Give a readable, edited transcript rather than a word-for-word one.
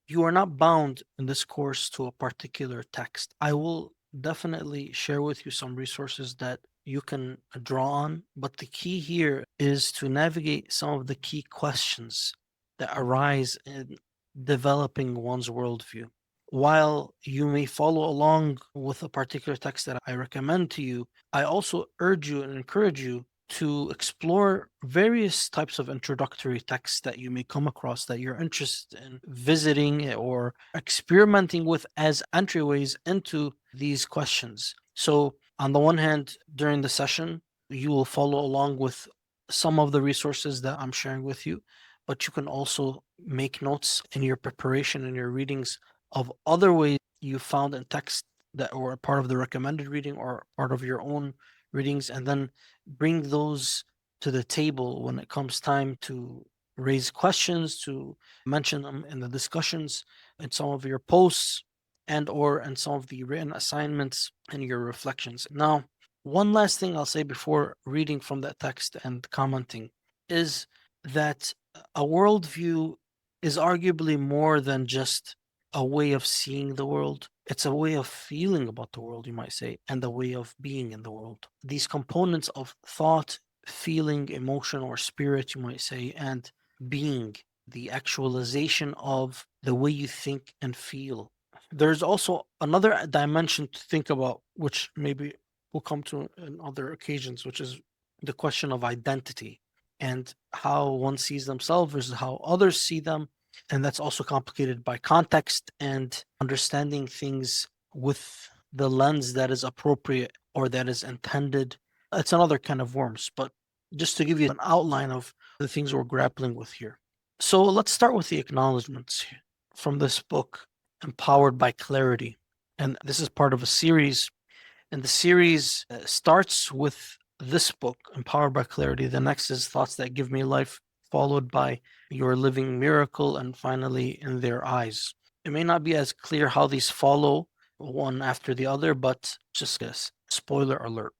You are not bound in this course to a particular text. I will definitely share with you some resources that you can draw on, but the key here is to navigate some of the key questions that arise in developing one's worldview. While you may follow along with a particular text that I recommend to you, I also urge you and encourage you to explore various types of introductory texts that you may come across that you're interested in visiting or experimenting with as entryways into these questions. So, on the one hand, during the session, you will follow along with some of the resources that I'm sharing with you, but you can also make notes in your preparation and your readings of other ways you found in text that were part of the recommended reading or part of your own readings, and then bring those to the table when it comes time to raise questions, to mention them in the discussions, in some of your posts, and or in some of the written assignments and your reflections. Now, one last thing I'll say before reading from that text and commenting is that a worldview is arguably more than just a way of seeing the world. It's a way of feeling about the world, you might say, and a way of being in the world. These components of thought, feeling, emotion, or spirit, you might say, and being, the actualization of the way you think and feel. There's also another dimension to think about, which maybe we'll come to in other occasions, which is the question of identity and how one sees themselves versus how others see them. And that's also complicated by context and understanding things with the lens that is appropriate or that is intended. It's another kind of worms, but just to give you an outline of the things we're grappling with here. So let's start with the acknowledgments from this book, Empowered by Clarity. And this is part of a series. And the series starts with this book, Empowered by Clarity. The next is Thoughts That Give Me Life, followed by Your Living Miracle, and finally, In Their Eyes. It may not be as clear how these follow one after the other, but just a spoiler alert.